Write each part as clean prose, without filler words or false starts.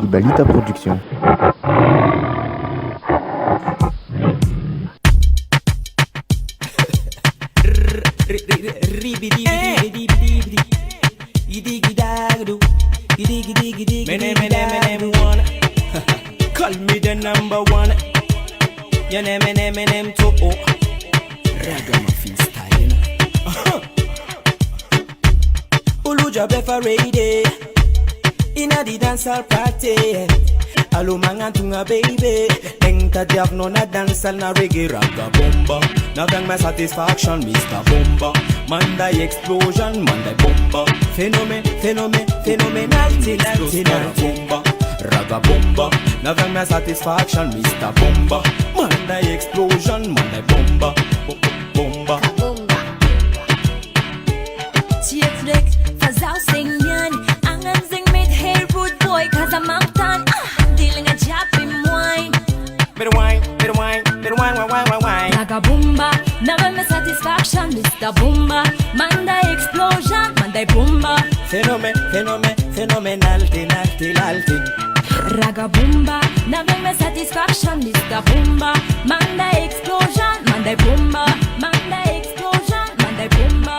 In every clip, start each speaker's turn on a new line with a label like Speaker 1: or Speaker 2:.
Speaker 1: Ibalita Production.
Speaker 2: Call me the number one. Your name too. Ragamuffin style, you know. Uluja befa ready. Inna the dancehall party. Allo mangantunga baby. Tenta diap no na dancehall na reggae raga bomba. Now thank my satisfaction, Mr. Bomba. Monday explosion, Monday bomba. Phenomenal, bomba. Raga bomba. Now thank my satisfaction, Mr. Bomba. Monday explosion, Monday bomba. Bomba.
Speaker 3: Tiefleck, versau singen. Angen sing mit Hey Rude Boy, cause I'm out on dealing a job in wine.
Speaker 2: Better wine.
Speaker 3: Raga bomba, never my satisfaction, Mr. Bomba. Monday explosion, Monday bomba.
Speaker 2: Phenomenal,
Speaker 3: Raga bomba, never my satisfaction, Mr. Bomba. Monday explosion, Monday bomba. Monday explosion, Monday bomba.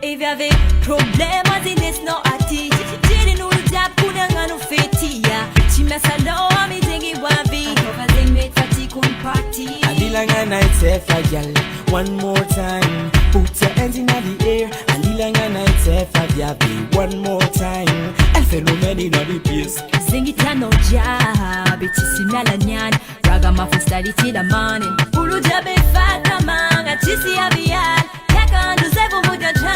Speaker 3: If you have a problem, as in this no ati. Didn't know the job, couldn't run no fetia. She mess alone, I'm thinking one be. Over the mate fatigue on party.
Speaker 2: I feel like a night safe, girl. One more time, put your hands in the air. I feel like a night safe, baby. One more time, I phenomenal in the place.
Speaker 3: Sing it no job, it's a signal. Raga muffin style it till the morning. Ulu jabe fat man, a tissy avial. Yakan do seven with your jam.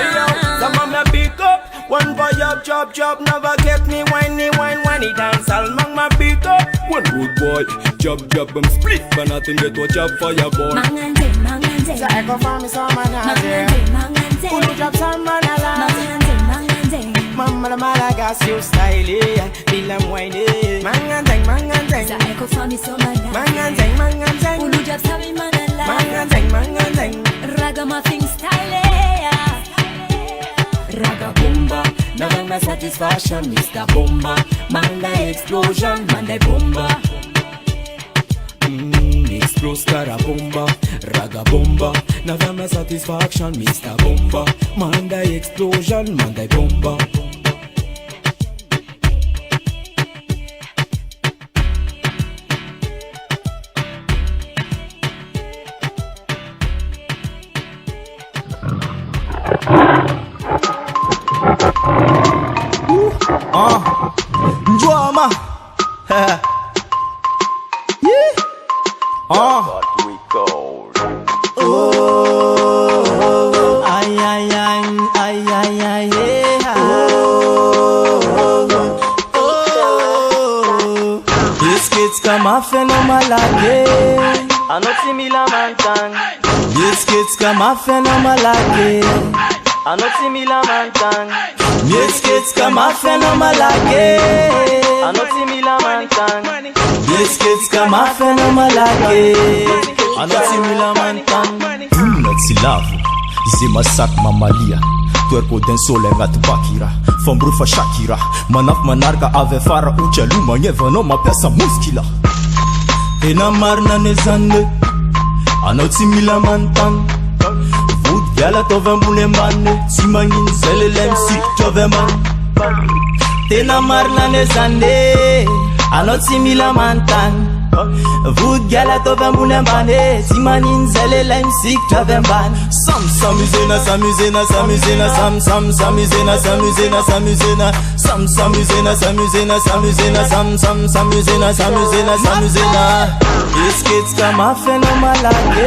Speaker 2: Some of me pick up, one for your job, never get me wine it dance. I'll mang my pick up, one good boy, job, split, but nothing get what job for your boy.
Speaker 3: Mangante.
Speaker 2: So I go for me some man out there. Ulu job some man alive. Mama the Malagasy style, yeah. Feel I'm whining. Manganteng.
Speaker 3: Sa echo for me so man.
Speaker 2: Manganteng.
Speaker 3: Ulu job sabi man alive.
Speaker 2: Manganteng.
Speaker 3: Ragamuffin style, yeah.
Speaker 2: Raga bomba, now my satisfaction, Mr. Bomba. Monday explosion, Monday bomba. Explode cara bomba, raga bomba. Now my satisfaction, Mr. Bomba. Monday explosion, Monday bomba.
Speaker 4: Drama. Yeah. Oh. Ay. Yeah. These kids come off and I'm like
Speaker 5: I not see me la mantan.
Speaker 4: These kids come off and I'm like
Speaker 5: I not see me la mantan.
Speaker 4: These kids come off and I'm like
Speaker 5: I not see me la mantan.
Speaker 4: These kids come off and I'm like I not see me la mantan. Natsilavu zima sak mamalia Tuerko den sole ngat bakira Fambrufa Shakira Manaf manarga ave fara ucha luma Nyevano mapesa muskila Tena marna nezande Anotsi mila mantan Vud gala tove mbule mbane Simangin zelelem si tove man Tena marna nezande Anotsi mila mantan Vud gala tove mbule mbane Simanin zelelem si tove man Samuzena Samuzena These kids come off and I'm like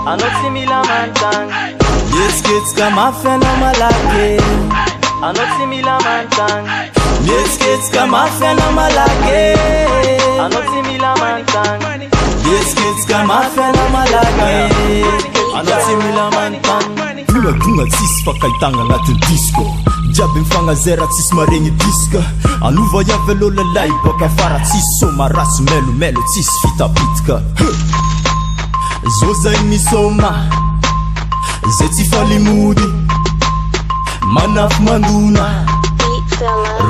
Speaker 5: I not see me la mantan.
Speaker 4: These kids come off and I'm like
Speaker 5: I not see me la mantan.
Speaker 4: These kids come off and I'm like
Speaker 5: I not see me la mantan.
Speaker 4: These kids come off and I'm like I not see me la mantan. Tunga tis fakaitanga natin disco Jabi mfanga zera tis marengi diska Anuva ya velo lalai baka fara tis Soma ras melu tis fita bitka Zoza imisoma Zeti fali mudi Manaf manduna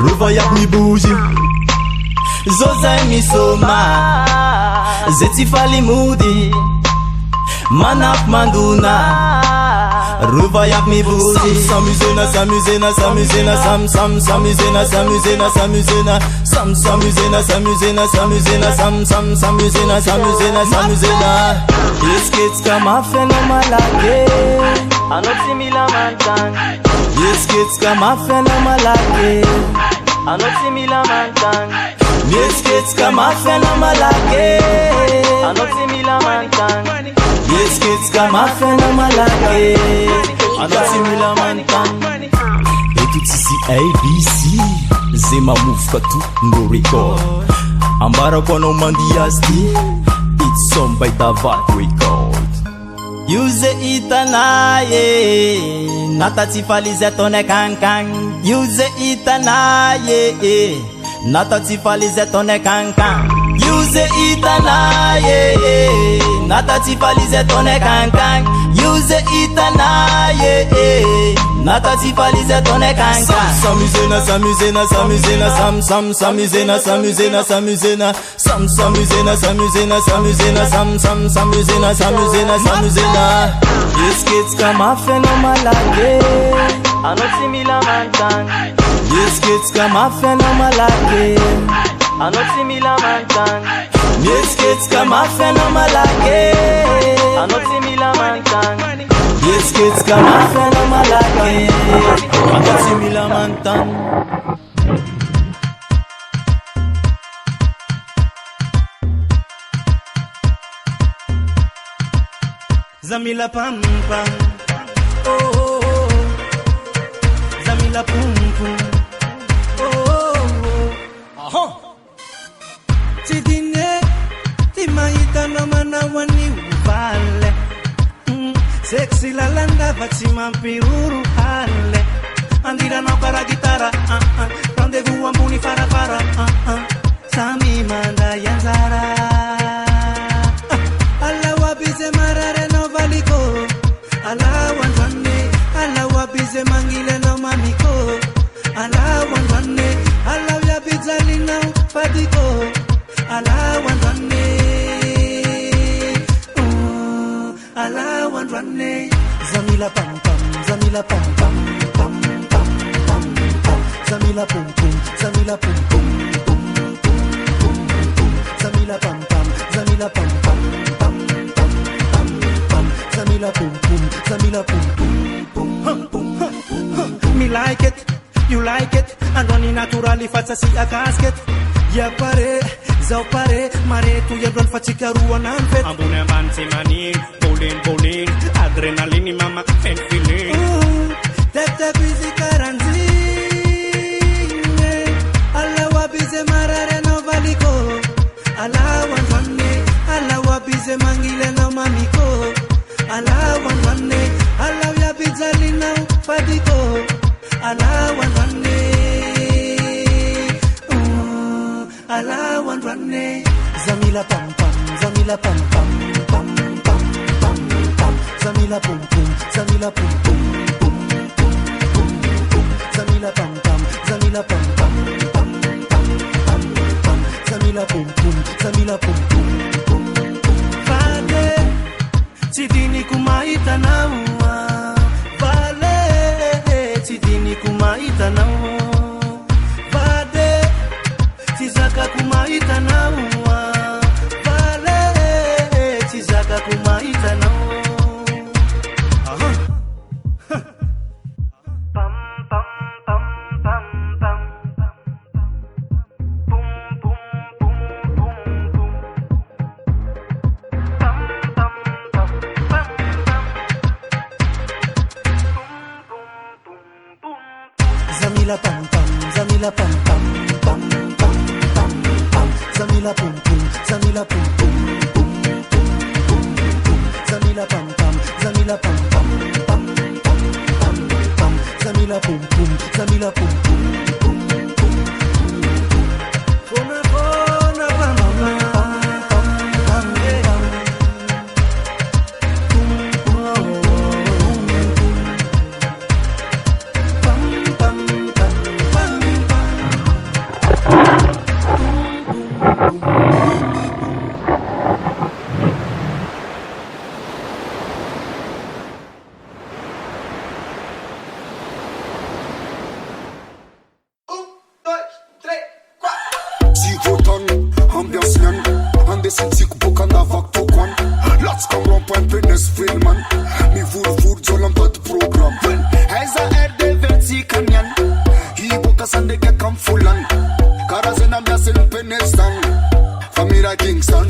Speaker 4: revaiako mibozy zao zay misoma zay tsy faly mody manafy mandona revaiako mibozy s'amusena s'amusena s'amusena s'amusena s'amusena s'amusena s'amusena s'amusena s'amusena s'amusena s'amusena s'amusena esketsika mafyana malaky
Speaker 5: anao tsy mila mantagna
Speaker 4: esketsika mafyana malaky
Speaker 5: anao tsy mila mantagna
Speaker 4: esketsika mafyana malaky
Speaker 5: anao tsy mila mantagna
Speaker 4: esketsika mafyana malaky anao tsy mila mantagna eto tsisy abc zay mamovoka to ndro record ambarako anao mandia azy ty itsom by davat record io zay hitanay nata tsy faly zay ataonay kankagny io zay hitanay nata tsy faly zay ataonay kankagny io zay hitanay nata tsy faly zay ataonay kankagny io zay hitanay nata tsy faly zay ataonay kankagny s'amusena s'amusena s'amusena s'amusena s'amusena s'amusena s'amusena s'amusena s'amusena s'amusena s'amusena s'amusena esketsika mafyana malaky
Speaker 5: anao tsy mila mantagna
Speaker 4: esketsika mafyana malaky
Speaker 5: anao tsy mila mantagna
Speaker 4: esketsika mafyana malaky
Speaker 5: anao tsy mila mantagna
Speaker 4: esketsika mafyana malaky anao tsy mila mantagna
Speaker 2: Zamila pam pam, oh oh oh. Zamila pum pum, oh oh oh. Aha. Tidine, timaita no manawani uvale. Sexy la landa vati mampiruru hale. Andira no para gitara, rendezvous ambuni fara fara, Sami manda yanzara. Alawabize mangile no mamiko alawandwane alawya bizalina fadiko alawandwane zamila pam pam zamila pam pam pam pam pam pam zamila pum pum zamila pum pum pum pum pum pum zamila pam pam zamila pam pam pam pam pam pam zamila pum pum zamila pum pum. Me like it, you like it, and only naturally fatsa si a casket. Ya pare, zao pare, mare tu ya don fatika ruan amfet. Ambune bansi mani, bowling, adrenaline mama, and feeling. Tete busy karanzi, alawa bize marare no valiko, alawa nwane, alawa bize mangile no mamiko, alawa nwane, alawa bizalina fadiko. Alawandwane, alawandwane. Zamila pam pam, zamila pam pam pam pam pam pam. Zamila pum pum, zamila pum pum pum pum pum pum. Zamila pam pam, zamila pam pam pam pam pam pam. Zamila pum pum, zamila pum pum pum pum. Vale, sidini kumaita naua. Tidini kumaita nao Vade Tizaka kumaita nao Vale Tizaka kumaita nao Aha Pam pam pam pam pam Pum pum pum pum pum Pam pam pam pam Zamila pam pam, zamila pam pam pam pam pam pam. Zamila pum pum, zamila pum pum pum pum pum pum. Zamila pam pam, zamila pam pam pam pam pam pam. Zamila pum pum, zamila pum pum pum pum pum. Bona bona pam pam pam pam pam pam.
Speaker 1: de simți cu boca n-a fac tocan. Lați cam rompă-n pe nesfil, man. Mi vur, zolam tot program. Hai za de verții canyan. Hii boca san de gea cam fulan. Carazena mea se-l pe nestan. Familia Kingston.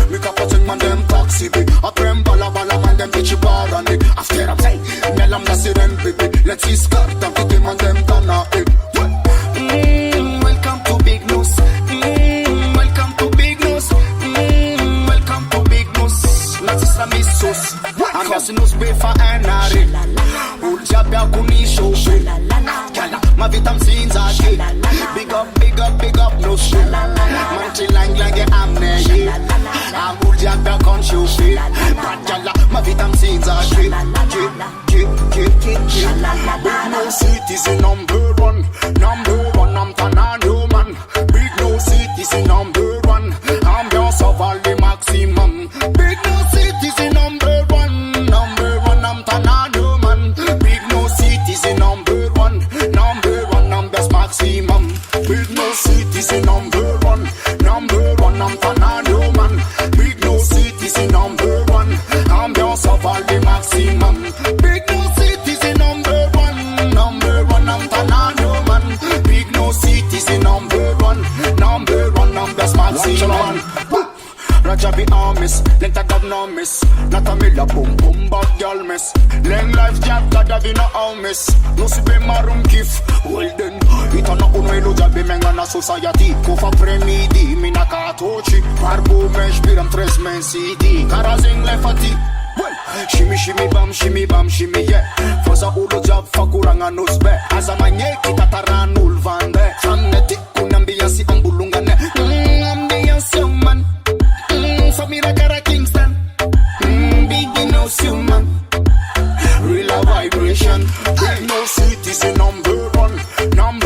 Speaker 1: Mi capacen man dem taxi, baby. Aprem bala man dem bici barani. After I'm say, me-am da siren, baby. Let's see start, am vite man dem dana, eh. Welcome to Big News. Welcome to Big News. Welcome to Big News. Nazi sa misus. Am vrea să nu-ți befa enare. Urgea bea cu nișoșe. Gala, ma vitam sinzake. Big up, no shit. Manchi lang e amne, yeah. Am urgea bea con șoșe. Gala, ma vitam sinzake. Big No City number one. I'm Tana Newman. Big No City number one. Ambiance of all the maximum. Big No City number one. I'm Tana Newman. Big No City number one. Ambiance maximum. Big No City number one. I'm Tana Newman. Big No City number one. Ambiance of all the maximum. Big No City number one. I'm Tana Newman. Big No City number one. Ambiance maximum. Rajabi Amis, lenta dab no miss. Nata mila boom bad girl miss. Leng life jab kada vina au miss. No si be marum kif. Well then, ita na uno ilo jabi menga na society. Kofa premidi, mina katochi. Barbo mesh biram tres men CD. Karazing life ati. Well, shimmy bam, shimmy yeah. Fosa ulo jab fakurangan usbe. Azamanye kita taranul vande. Samneti kunambiasi ambulungane. Ambiasi man. Famira Cara Kingston. Big No Human. Real vibration. Big No City number one. I'm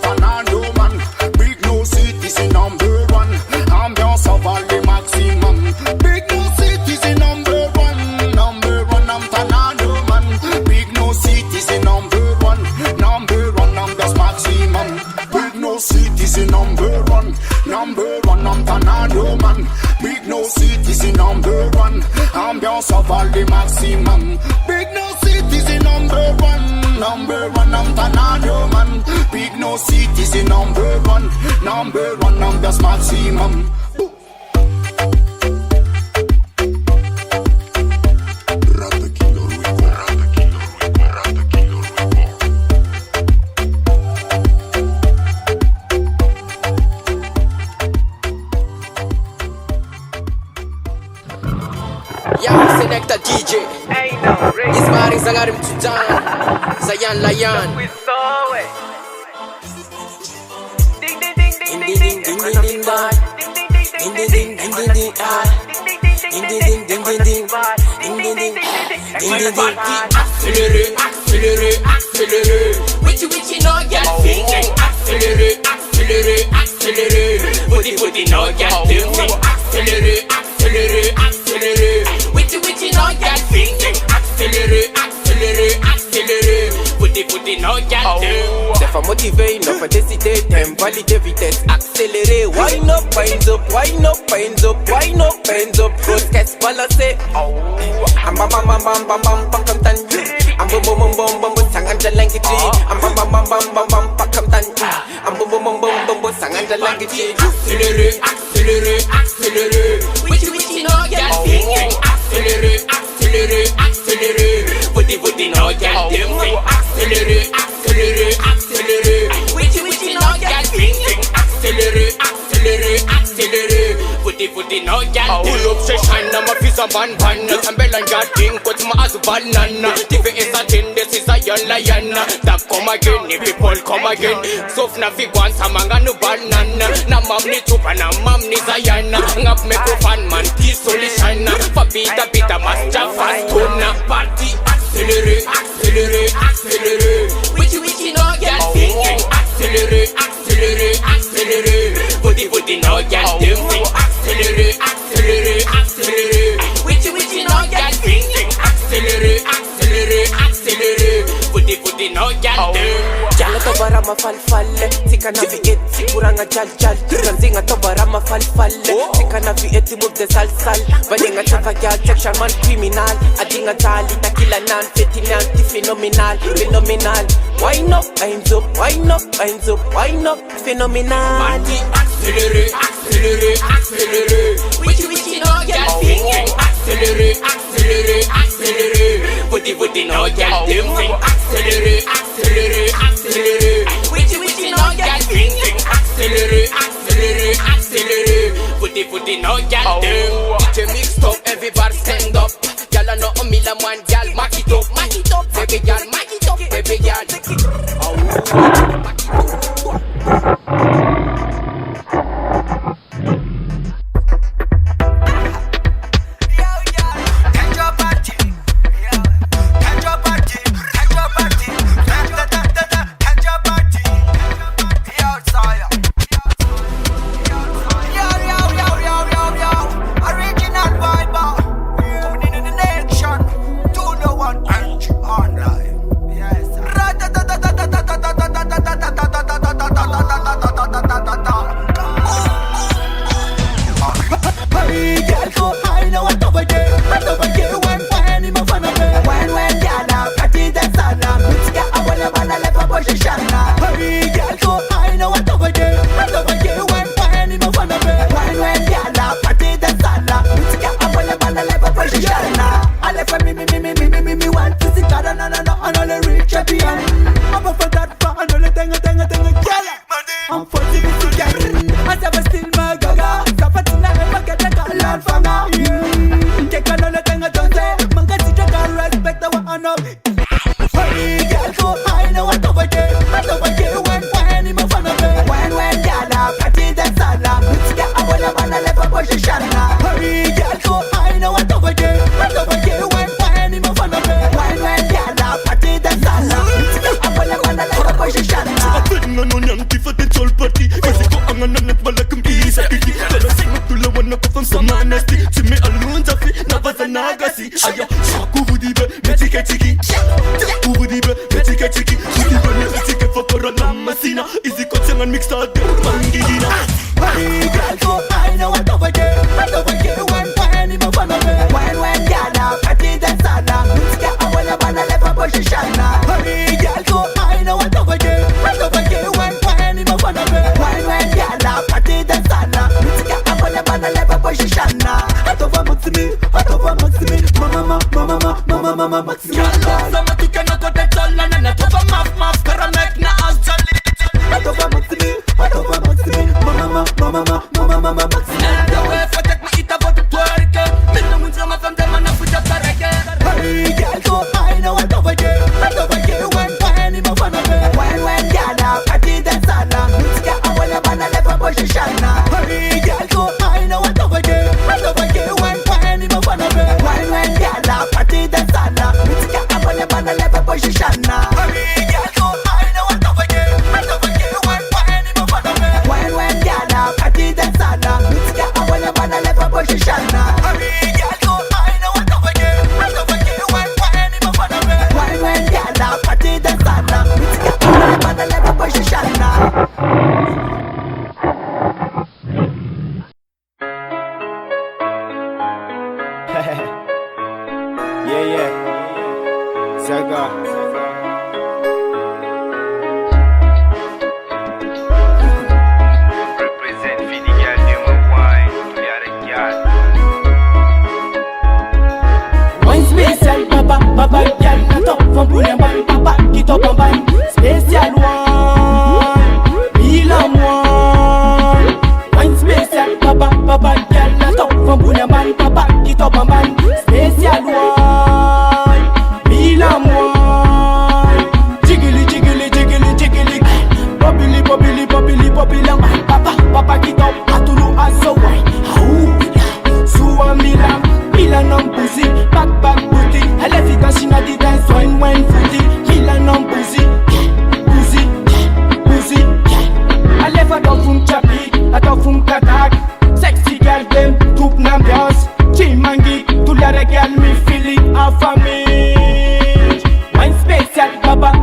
Speaker 1: Tana Newman. Big No City number one. Ambiance of all the maximum. Big No City number one. I'm Tana Newman. Big No City number one. Ambiance maximum. Big No City number one. I'm Tana Newman. Big No City number one. Ambiance of all the maximum. Big No City number one. I'm Tana Newman. Big No City number one. Ambiance maximum.
Speaker 6: Selecta DJ. Ismail Zangarim Tujan. Zayan Layan. Ding ding ding ding ding ding ding ding ding ding ding ding ding ding ding ah. Ding ding ding ding ding ding ding ding ding ding ding ding. Accelerate, accelerate, accelerate. Which no get thinking. Accelerate, accelerate, accelerate. Booty no get thinking. Accelerate, accelerate, accelerate. Which no get thinking. Accelerate, accelerate, accelerate. Booty no get thinking. C'est pas motivé, non pas décider. T'aimes valider vitesse, accélérer. Wind up, wind up, wind up, wind up, wind up, wind up. Grosse caisse balancée. Am bam bam bam bam bam bam bam comme tan. Am bum bum bum bum bum bum sangan jalan kecil. Am bam bam bam bam bam bam bam comme tan. Am bum bum bum bum bum bum sangan jalan kecil. Accélérer, accélérer, accélérer. Which no get thinking. Accélérer, accélérer, accélérer. Booty no get thinking. Accélérer, accélérer, accélérer. Which no get thinking. Accélérer, accélérer, accélérer. Booty no get thinking. Pull up session, I'm a piece of ban. I'm belong your thing, but my ass banana. TV is a thing, this is a young lion. That come again, if people come again. So if na fi gwan sa mga no banana. Na mam ni tupa, na mam ni Zayana. Ngap me ko fan man, peace solution. Fabita pita master fast tuna. Party accélérer, accélérer, accélérer. Which no get thinking. Accélérer, accélérer, accélérer. Booty no get thinking. Accélérer, accélérer, accélérer. Which no get thinking. Accélérer, accélérer, accélérer. Booty no get thinking. tobarama falfalle Tika na viet sikuranga jal Ranzinga tobarama falfalle Tika na viet move the sal Balinga chaka gal check shaman criminal Adinga tali takila nan fetinanti phenomenal Wine up, hands up, wine up, hands up, wine up, phenomenal Party accelerate, accelerate, accelerate Witchy no girl singing Accelerate, accelerate, accelerate Woody no girl them sing Accelerate, accelerate, accelerate Witchy no girl singing Accelerate, accelerate, accelerate Woody no girl them DJ mixed up, everybody stand up Y'all know a million one girl, mack it up, baby girl, mack it up, baby girl.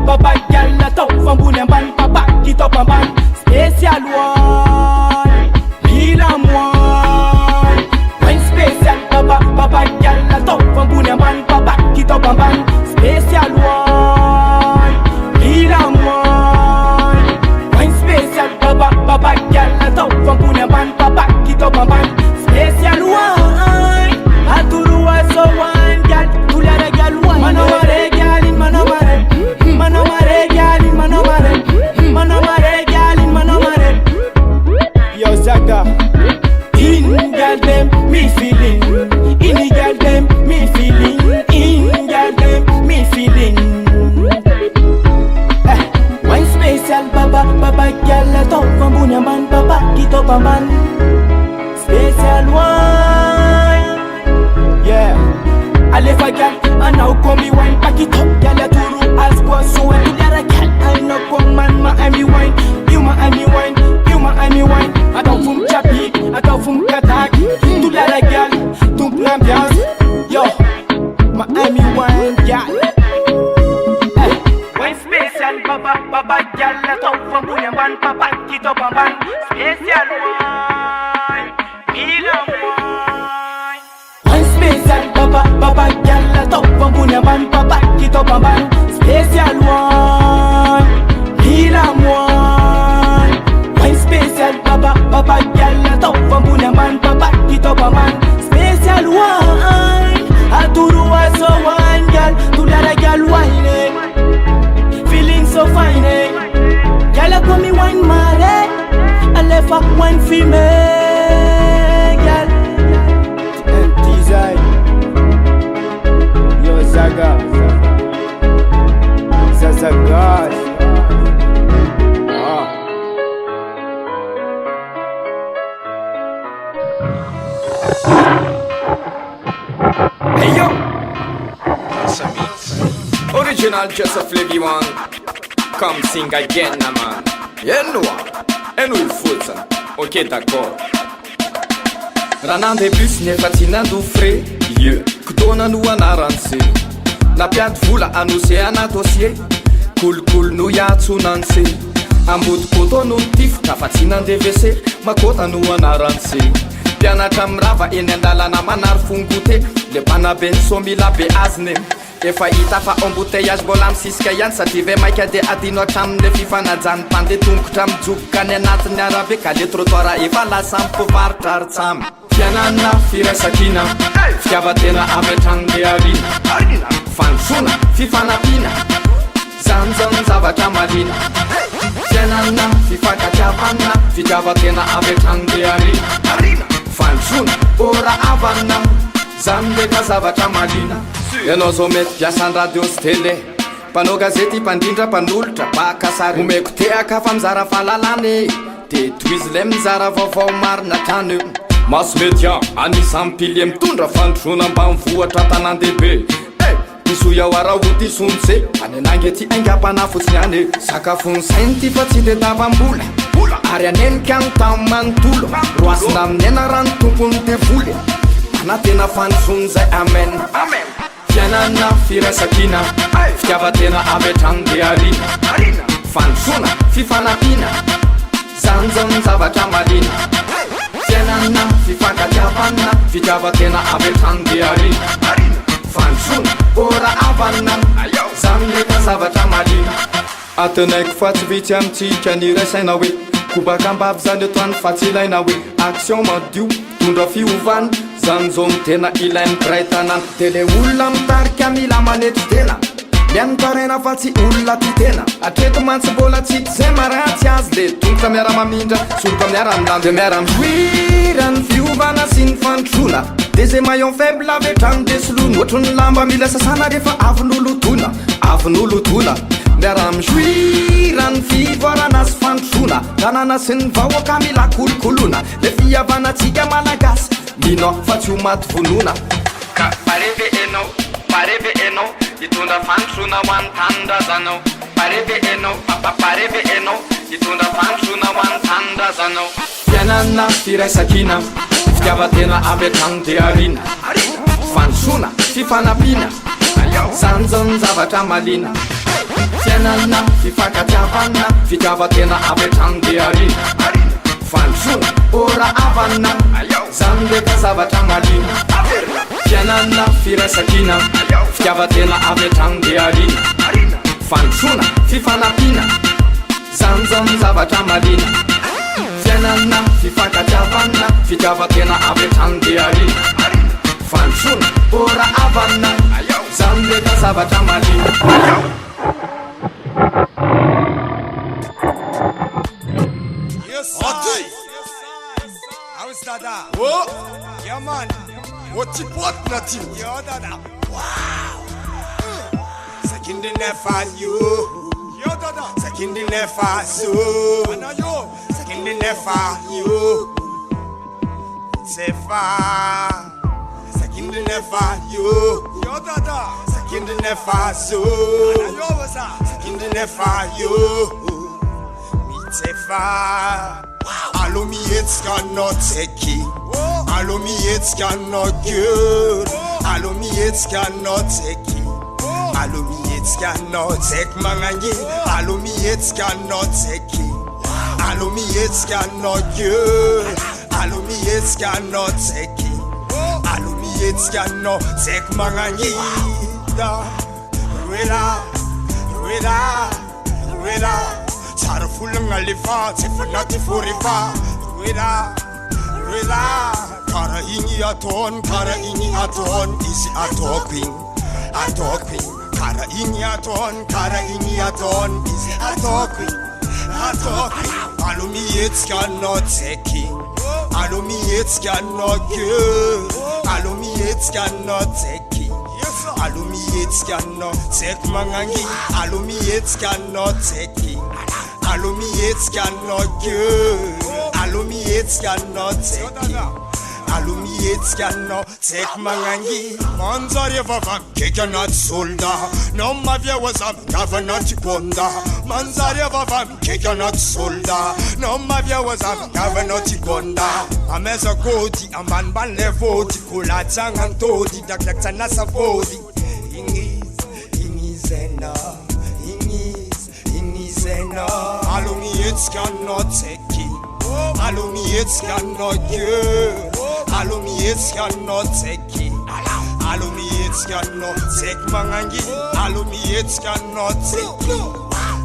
Speaker 2: Baba, girl, la top from Bunyan Ban. ambany spécial one mila moine wine spécial baba gal atao fambony ambany baba kitao ambany spécial one mila moine wine spécial baba gal atao fambony ambany baba kitao ambany spécial one aturu aso one gal tulare gal one manomare galin manomare galin manomare galin manomare yo zaga in gal dem me feeling in gal dem me feeling in gal dem me feeling wine spécial baba gal atau fambony ambany baba kitao ambany spécial wine yeah alefa gal anao komi wine pakito gal aturu asbo so and tulera gal I know come man ma ami wine you ma ami wine you ma ami wine atau fum chapi atau fum katak tulera gal tum l'ambiance yo ma ami wine gal wine spécial baba gal atau fambony ambany baba kitao ambany spécial wine mila wine wine spécial baba gal atau fambony ambany baba kitao ambany spécial one mila wine wine spécial baba gal atau fambony ambany baba kitao ambany spécial one aturu aso one gal tulera gal wine feeling so fine gal call me wine mare alefa wine female gal design yo zaga God
Speaker 7: hey yo original Joseph Levy one come sing again na man eno il foza ok d'accord raha nandeha plus nefa tsy nandofre ye kotona no anaranse napiady vola anose anato asie kolokolo no iatsonanse ambodikoto no tifoka fa tsy nandevese makota no anaranse mpianatra mirava eny andalana manary fongote le mpanabe ny somila be aziny efa hita fa embouteillage mbola misisika ihany satria ve maika de adino hatramin'le fifanajany mpande tongotra mijoboka ny anatin'ny arabe ka le trottoir efa lasa mpivaritra aritsamy fianana firasakina fitiavatena avy atragn'le arina fanosona fifanapina zanjany zavatra malina fianana fifankatiavana fitiavatena avy atragn'le arina fanosona ora avana zany leka zavatra malina ianao zao mety piasan'ny radio sy tele mpanao gazety mpandrindra mpanolotra pakasary omeko teaka fa mizara fahalalany de toizy lay mizara vaovao marina trany maso media anisan'ny pilie mitondra fandroana ambany vohatra tanàn-dehibe iso iaoara ody sonse any anangy ty aingapana fotsiny any sakafony sainy ty fa tsy de tavambola ary anenika any tamy manontolo roasina aminena rano tompony devoly ana tena fandrosony zay amen fianana firasakina fitiavatena avy atragn'le arina fandrosona fifanapina zanjany zavatra malina fianana fifankatiavana fitiavatena avy atragn'le arina fandrosona ora avana zany leka zavatra malina atenaiko fa tsy vitsy amitsika nirasaina hoe kobaka ambavy zany etoany fa tsy ilaina hoe action madio tondra fiovana zany zao ny tena ilainy bray tanana de le olona mitarika mila manety tena mianotaraina fa tsy olona ty tena atreto mantsy mbola tsy zay maratsy azy le tongotra miara mamindra soroka miara milany de miara mihoira ny fiovana sy ny fandrosona de zay maillon faible avy atragno de solony ohatry ny lamba mila sasana rehefa avinolotona miara mihoira ny fivoarana sy fandrosona tanana sy ny vahoaka mila kolokolona le fihavanantsika malagasy mino fa tsy ho maty vonona ka pareve enao itondra fandrosona ho an'ny tanindrazanao pareve enao itondra fandrosona ho an'ny tanindrazanao fianana firaisakina fitiavatena avy atragno de arina fandrosona fifanapina zanjany zavatra malina fianana fifankatiavana fitiavatena apetragno de arina fandrosona ora avana zany ndreka zavatra malina fianana firasakina fitiavatena apetragno de arina fandrosona fifanapina zany zany zavatra malina fianana fifankatiavana fitiavatena apetragno de arina fandrosona ora avana zany ndreka zavatra malina
Speaker 1: Okay. How's Dada? Oh, yeah man. What you bought nothing? Yo Dada. Wow. Second in for you. Yo Dada. Second in for so. Ana yo. Second in for you. C'est far. Second in for you. Yo Dada. Second in for so. Ana yo wasa. Second in for you. Tefa allow me it's cannot take it. Allow me it's cannot good. Allow me it's cannot take it. Allow me it's cannot take mangangi. Allow me it's cannot take it. Allow me it's cannot good. Allow me it's cannot take it. Allow me it's cannot take mangangi. Reda Tara fulang alifa, tefanati furifa. Reda Kara ingi aton, easy atoping. Kara ingi aton, easy atoping. Allow me it's cannot take it. Allow me it's cannot good. Allow me it's cannot take it. Allow me it's cannot take mangangi. Allow me it's cannot take it. Allow me it's cannot good. Allow me it's cannot take it. Allow me it's cannot take mangangi. Manzari vava keke not solda. No mavia was a governor tiponda. Manzari vava keke not solda. No mavia was a governor tiponda. Ameza koti aman ban levoti kula changan todi dak tanasa vodi. Ingizena. Allow me it's cannot take it. Allow me it's cannot good. Allow me it's cannot take it. Allow me it's cannot take mangangi. Allow me it's cannot take it.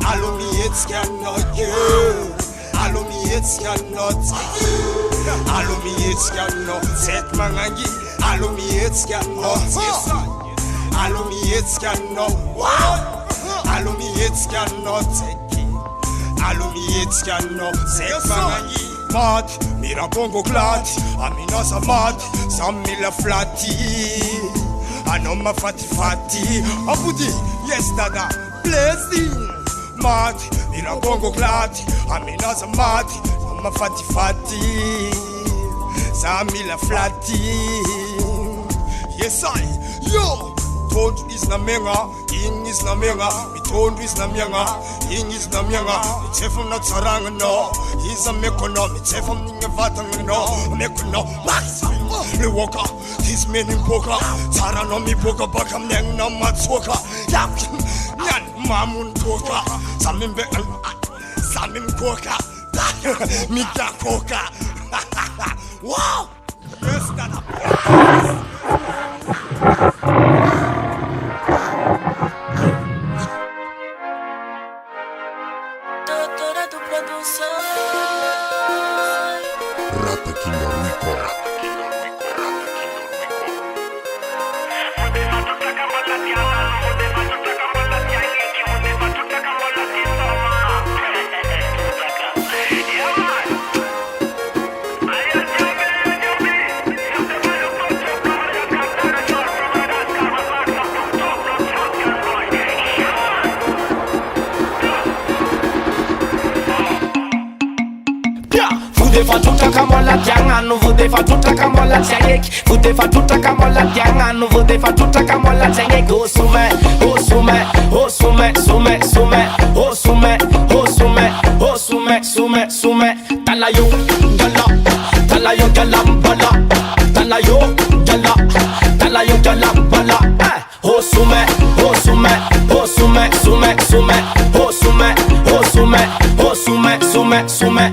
Speaker 1: Allow me it's cannot good. Allow me it's cannot take it. Allow me it's cannot take mangangi. Allow me it's cannot take it. Allow me it's cannot. Allow me it's cannot take it. Allow me it's cannot take mangangi. Mat, mira bongo glad. Amina sa mat, some mila flatty. Anoma fati. Abudi, yes Dada, blessing. Mat, mira bongo glad. Amina sa mat, some fati. Some mila flatty. Yes I, yo. Told is na menga, ing is na menga, mi told is na menga, ing is na menga, mi tefum na tsarang no, he's a mekono, mi tefum ninge vatang no, mekono, max, le woka, his men in poka, tsara no mi poka, bakam neng na matsoka, yakin, nyan mamun koka, samim be, samim koka, mi ka koka, wow, yes, Dada.
Speaker 8: Fatuta kamola tiangano, vude fatuta kamola tiangek. Vude fatuta kamola tiangano, vude fatuta kamola tiangek. Oh sume, oh sume, oh sume, sume, sume, oh sume, oh sume, oh sume, sume, sume. Talayo, gala, talayo galambala, talayo gala, talayo galambala. Oh sume, oh sume, oh sume, sume, sume. sume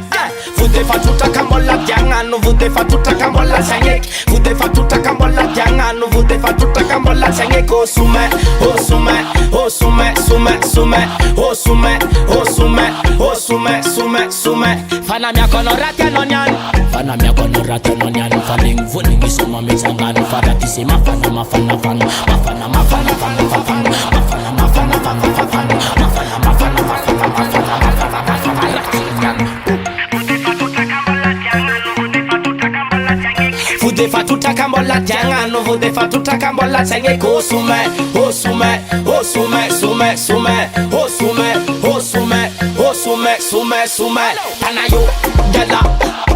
Speaker 8: Vute fa tuta kambola diangano, vute fa tuta kambola sangek. Vute fa tuta kambola diangano, vute fa tuta kambola sangek. Oh sume, oh sume, oh sume, sume. Oh sume, oh sume, oh sume, sume. Fana mia kono rata nonyan. Fana mia kono rata nonyan. Faling vuning isoma mizangan. Fada tisi mafana. Vude fa tuta kambola diangano, vude fa tuta kambola senge ko sume, oh sume, oh sume.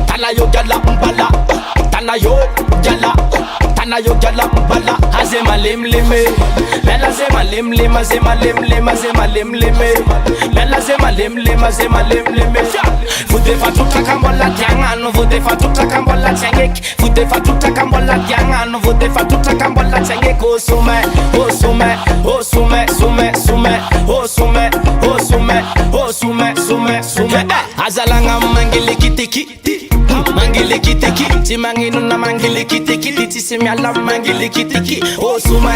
Speaker 8: Tanayo gala mbala, tanayo gala mbala. Azema limlime, lela zema limlime, azema limlime. Lela zema limlime. Vude fa tuta kambola diangano, vude fa tuta kambola senge. Vude fa tuta kambola diangano, vude fa tuta kambola senge ko sume, oh sume. Azalanga mangile kitiki, timanginu na mangile kitiki, tisimi ala mangile kitiki. Oh sume.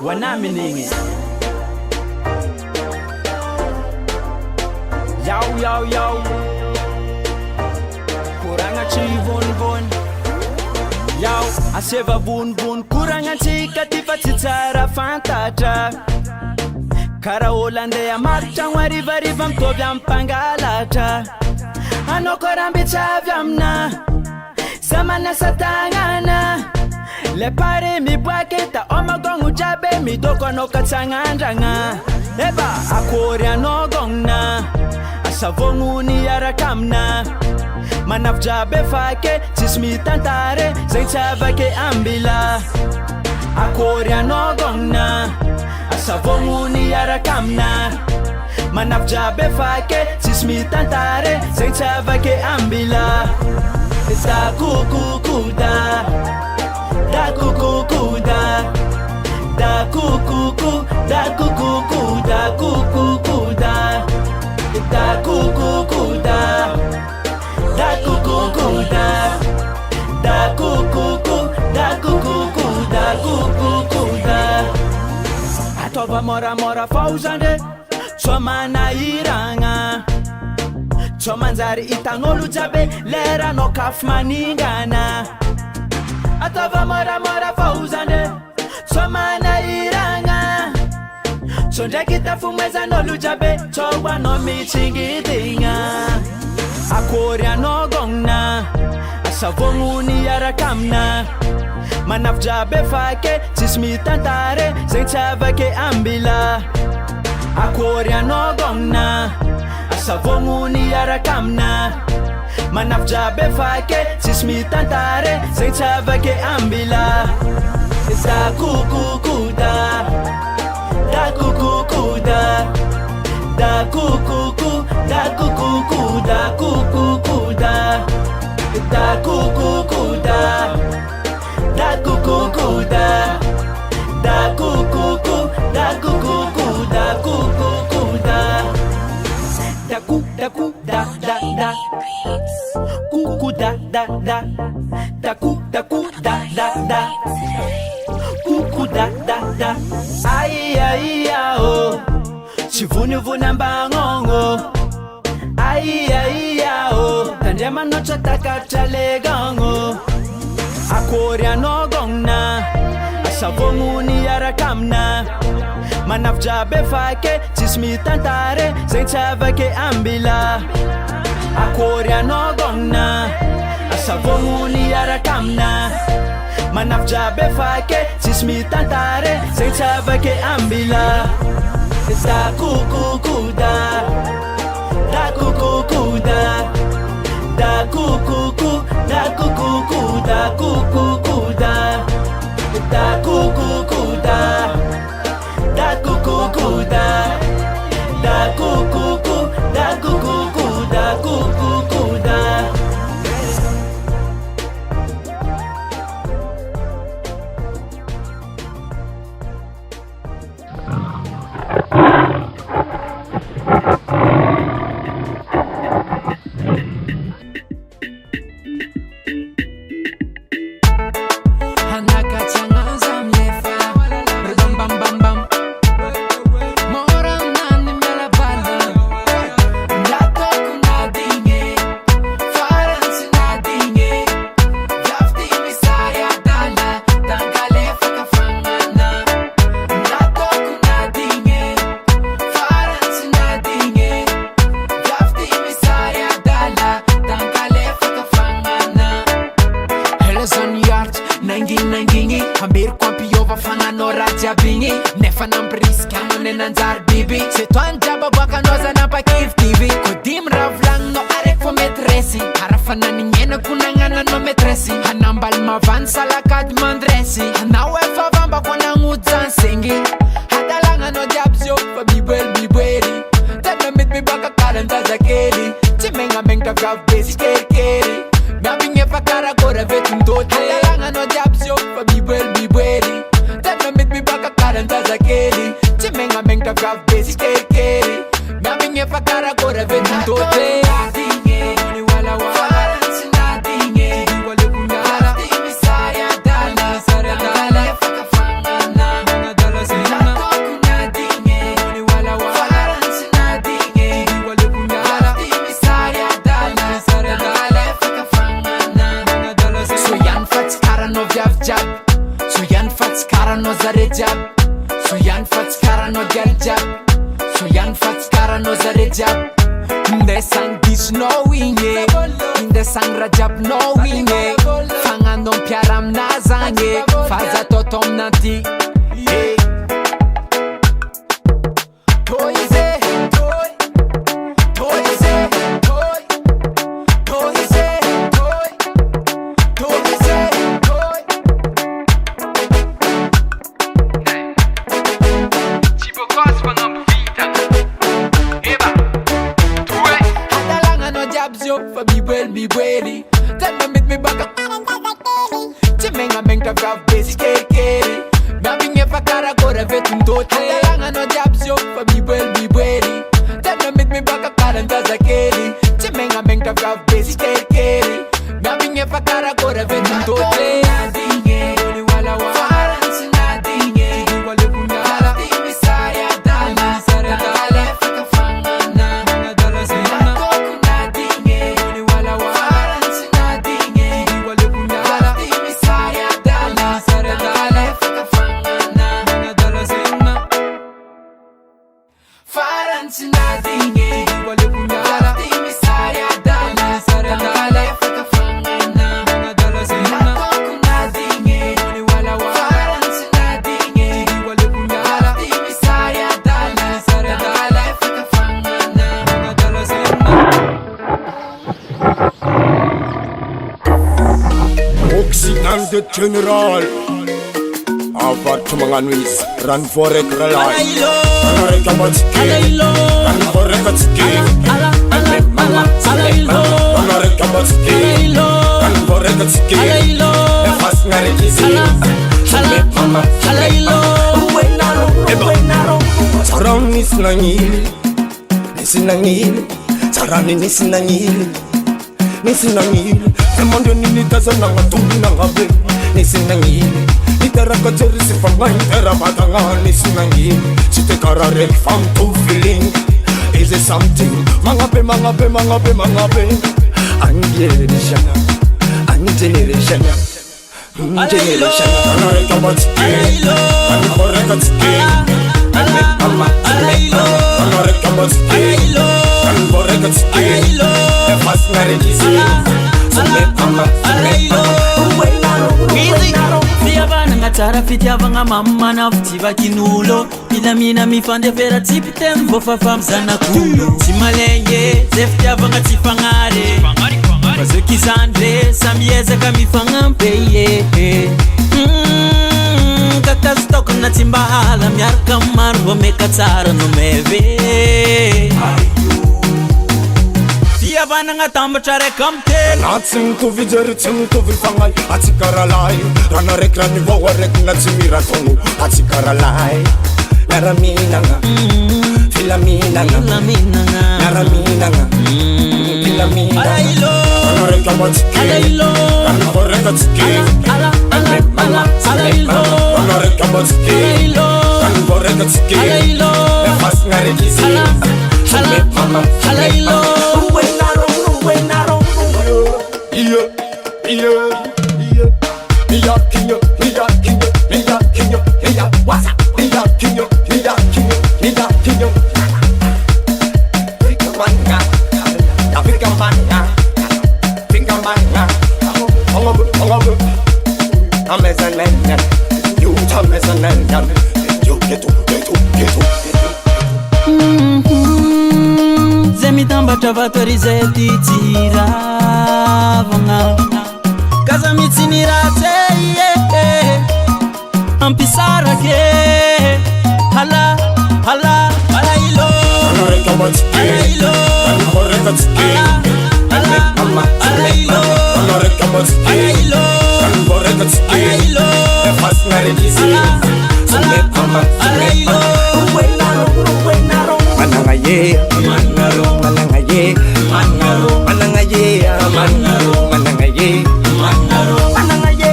Speaker 2: Wanaminingi Yo Kuranga chi von Yo aseva bun Kuranga chi katifa titsara fantatra Kara olande ya marcha Wariva mtovya mpangalata Anokorambi chavyamna Samana satangana Le pare mi bwaketa omagongu jabe mi doko no katsangandanga Eba akoria no gongna Asavongu ni yarakamna Manaf jabe fake tismi tantare Zaitavake ambila Akoria no gongna Asavongu ni yarakamna Manaf jabe fake tismi tantare Zaitavake ambila Da kukukuda Da kukukuda Da kukukuda Da kukukuda Da kukukuda Da kukukuda Da kukukuda Atova mora fauzande Chomana iranga Chomanzari itanolu jabe Lera no kafmaningana Atova mora fauzande Chomana iranga Chonde kita fumeza no lujabe Chowa no michingidinga Akoria no gongna Asavongu ni yarakamna Manaf jabe fake Tismi tantare Zaitavake ambila Akoria no gongna Asavongu ni yarakamna Manaf jabe fake Tismi tantare Zaitavake ambila Da kukukuda Da kukukuda Da kukukuda Da kukukuda Da kukukuda Da kukukuda Da kukukuda Da kukuda Da kuku da kuku da ai oh chivunivuna mbangongo ai oh tandema nocha takatalegango akoria nogongna asavomuni yarakamna Manaf jabe fake tismi tantare zaitavake ambila Akoria no gongna Asavongu ni yarakamna Manaf jabe fake tismi tantare zaitavake ambila Da kukukuda Da kukukuda Da kukukuda Da kukukuda Da kukukuda
Speaker 8: bibi. Se tu anjaba baka noza na pa kif kivi. Kodim ravlang no arek fo metresi. Harafana ni nyena kunangana no metresi. Hanambal mavansa la kad mandresi. Hanawe favamba kwa nangutsan singi. Hadalanga no jabzyo fa bibweli. Tana mit mi baka karanta za keli. Chimenga menga gav besi keli. Nabinge fa kara kora vetum tote. Hadalanga no jabzyo fa bibweli. Tana mit mi baka karanta za keli. Chimenga menga gav besi keli. Nabinge fa kara kora vetum tote. No zarejab, so yan fats kara no geljab, so yan fats kara no zarejab. Inde sang dis no winge, inde sang rajab no winge. Fangandom piaram nazange, faza totom nanti. Hey. Toize, toize, for bibweli. Tell me meet me back up. Chimenga menga gav besi keli. Nabinge fa kara kora vetum tote. Hadalanga no jabs yo for bibweli. Tell me meet me back up karanta za keli. Chimenga menga gav besi keli. Nabinge fa kara kora vetum tote.
Speaker 1: The general Avat manganuis run for a kralai run for a katski mama run for a katski fast narikisi mama sarang nisnangil sarang nisinangil Emondo nini taza nanga tumbi nanga be Nisinangili Nitera kacheri si fanga Nitera batanga nisinangili Chite karare fam to feeling Is it something Mangabe Angeneration Generation Anare kabatski Anare katski Anare kabatski Anare katski Fast narikisi
Speaker 9: Fiavana ngatara fitiavanga mama na futiva kinulo Ila mina mifande vera tipitem vofa famzana kulo Timalenge zeftiavanga tifangare Bazuki sandre samieza kamifanga mpeye Kaka stok na timbahala miarka marbo mekatsara no meve Fiavana ngatamba chare kamte
Speaker 1: Natsing to vijari tsing to vifangai Atikaralai Rana rekrani wawa rekna tsimira tongu Atikaralai Naraminanga Filaminanga Naraminanga Filaminanga Rana rekamatiki Rana rekatiki Rana rekamatiki Rana rekatiki Nefas narekisi Mama
Speaker 9: zay mitambatra vatorizay ty jiravagna kaza mitsiny ratsy ampisarake hala hala alailo alailo alailo alailo alailo
Speaker 2: Manangaye, manaro, manangaye, manaro, manangaye, manaro, manangaye, manaro, manangaye,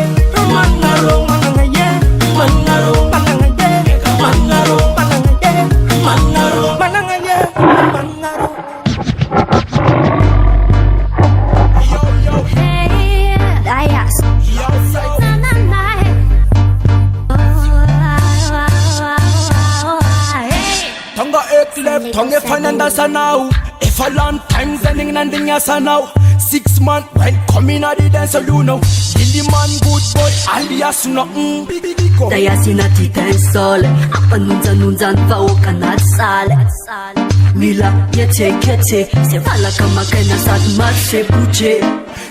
Speaker 2: manaro, manangaye, manaro, manangaye, manaro, manangaye, manaro, manangaye, manaro.
Speaker 3: Hey, Dayas.
Speaker 2: Tonga ek left, tonga fananda sanau. If a long time sending nanding ya sanau. 6 months when coming at the dance you know. Dilly man good boy alias nothing.
Speaker 10: Dayasina titan sol apanunzan vaokanat sale mila yete se vala kama kana sat matse buche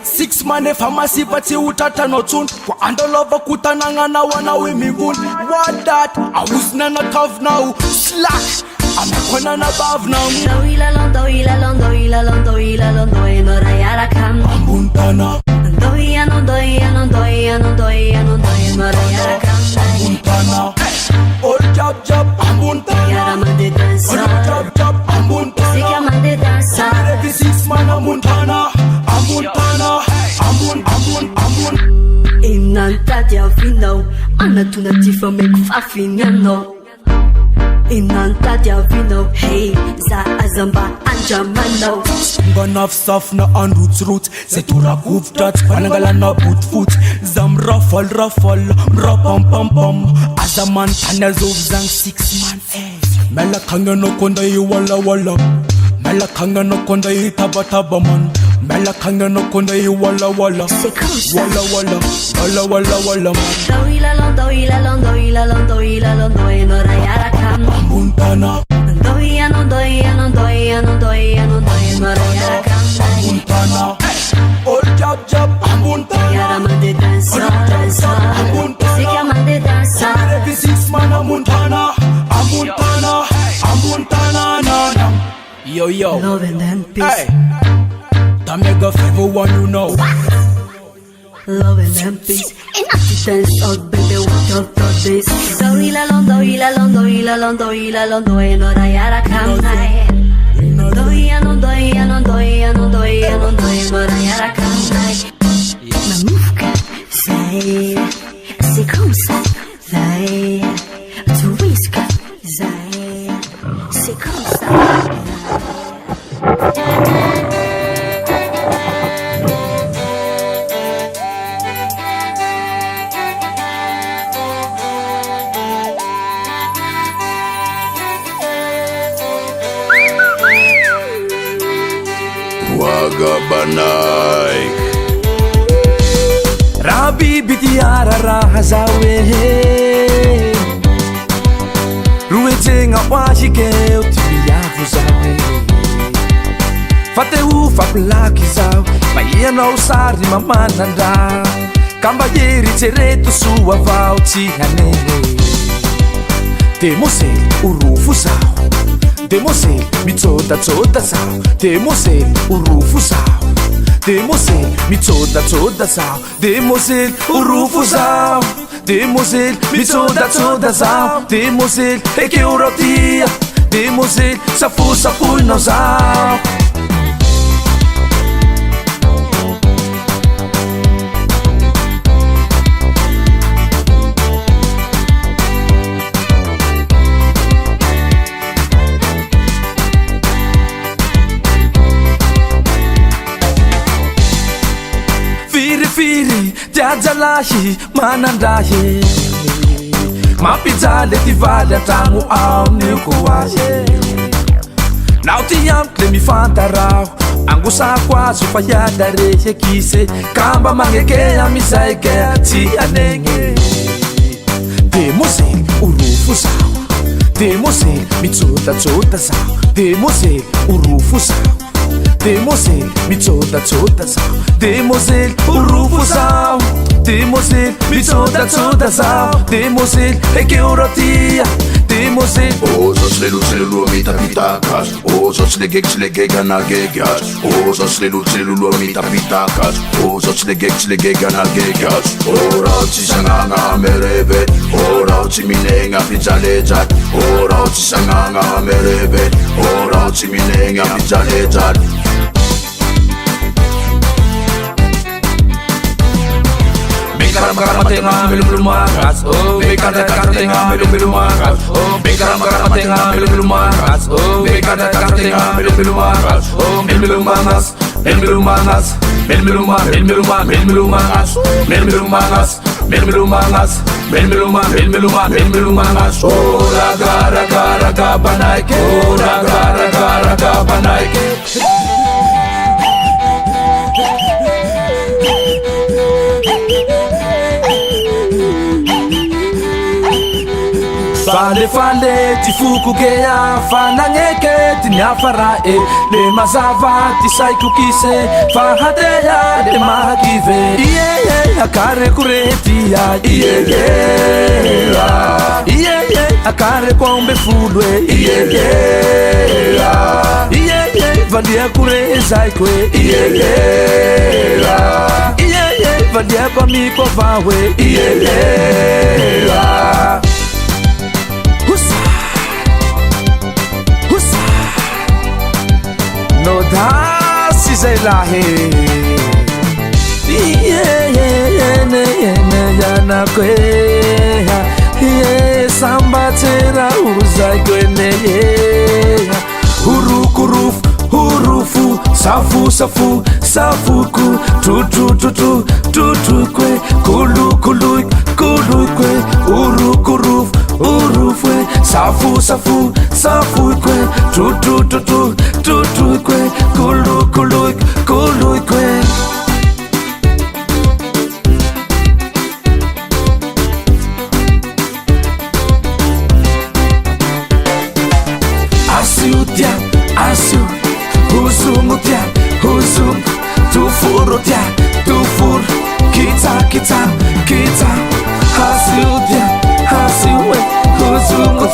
Speaker 2: 6 man pharmacy but you utata no tune kwa andolova kutananga na wana we mivun what that I was nana tough now slash I'm gonna na above now
Speaker 10: londo enora yara kam
Speaker 2: Amuntana
Speaker 10: enora yara kam
Speaker 2: Amuntana all job Amuntana
Speaker 10: yara mande dansa
Speaker 2: all job Amuntana
Speaker 10: sika mande dansa
Speaker 2: every 6 man Amuntana Amun
Speaker 10: inanta dia vino anatuna tifa make fafinyano inanta dia vino hey za azamba anjamano
Speaker 2: Gonna stuff na on roots c'est tout la groove touch panangala na boot foot zam ruffle pam azaman panels of zang 6 man mela kanga no konda yi walla mela kanga no konda yi taba man mela kanga no konda yi walla walla man
Speaker 10: londo enora yara kam
Speaker 2: Amuntana
Speaker 10: enora yara kam
Speaker 2: Amuntana all job Amuntana
Speaker 10: yara mande dansa sika mande dansa
Speaker 2: every 6 man Amuntana na yo
Speaker 10: love and peace
Speaker 2: hey that make a favor one you know
Speaker 10: love and peace and I dance out baby what of this londo enora yara kam enora yara kam Mamoufka Zay c'est comme ça Zay tu risques Zay c'est comme ça
Speaker 1: Wagabanai
Speaker 2: Rabibi tiara raha zawe Ruetenga washike utiyavu zawe Fate ufa plaki zawe Maia na usari mamananda Kamba yeri teretu suwa vau tihanene Temose urufu zawe Demose mitsoda sao Demose urufu sao Demose mitsoda sao Demose urufu sao Demose mitsoda sao Demose ekeuratia Demose safu no sao Firi tiajalahi manandahe Mapizale tivale tangu au nikuwahe Nautiam klemi fantarau Angusa kwasu fayadare kise Kamba mangekea misaike ati anenge Demose urufu sao
Speaker 11: Demoiselle mitsotatsota zaho, demoiselle orofo zaho, demoiselle mitsotatsota zaho, demoiselle orofo zaho, demoiselle mitsotatsota zaho, demoiselle ekeoratia, demoiselle.
Speaker 1: Oh, zo tsilelu mitapitakas, oh, zo tsigega nagegas, oh, zo tsilelu mitapitakas, oh, zo tsigega nagegas, oh, rauti sanganga merebe, oh, rauti minenga pijalejat, oh, rauti sanganga merebe, oh, rauti minenga pijalejat.
Speaker 11: Bekaram-karamatengah belum-belumakas, oh, bekada-karatengah belum-belumakas, oh, bekaram-karamatengah belum-belumakas, oh, bekada-karatengah belum-belumakas, oh, belum-belumangas, belum-belumangas, belum-belumangas, belum-belumangas, belum-belumangas, belum-belumangas, oh, raga-raga-raga banaike, oh, raga-raga-raga banaike. Fale tifukukea fanangeke tinyafarae le mazava tisaikukise fahateya de mahakive iye akare kuretia iye akare kombe fulwe iye valia kurezaikwe iye valia pamiko vawe iye no dance izay lahe yanakwe sambatera uzay kwene hurufu safu safuku tutukwe kulukwe urufwe safu safukwe tutukwe kulukwe. Asiu huzungu tufur kita asiu huzungu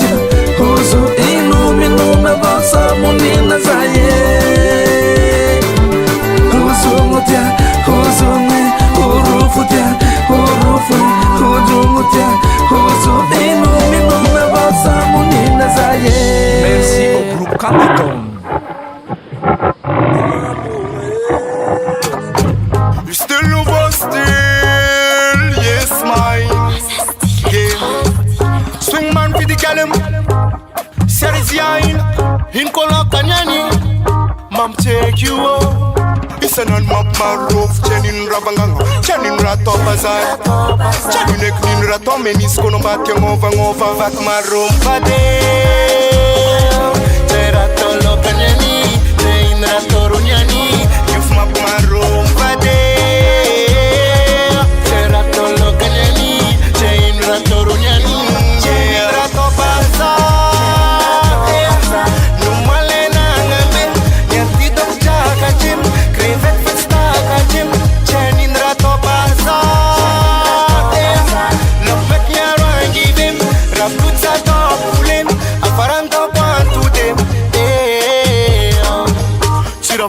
Speaker 11: inume vosa munina zaye huzungu urufu huzungu inume vosa munina zaye. Merci au groupe Capricorn.
Speaker 1: You still love us still, yes mine. Yeah. Swing man for the calum, series yain, in color kanyani. Mam take you up. It's an unmap roof, Chenin Rabanganga, Chenin Rato Bazar, Chenin Nin Rato Menisco no Batting over Vat Marum Pade, Terato Locaniani, Chain Rato Runiani, you've mapped my room Pade, Terato Locaniani, Chain Rato Runiani, Chain Rato Bazar.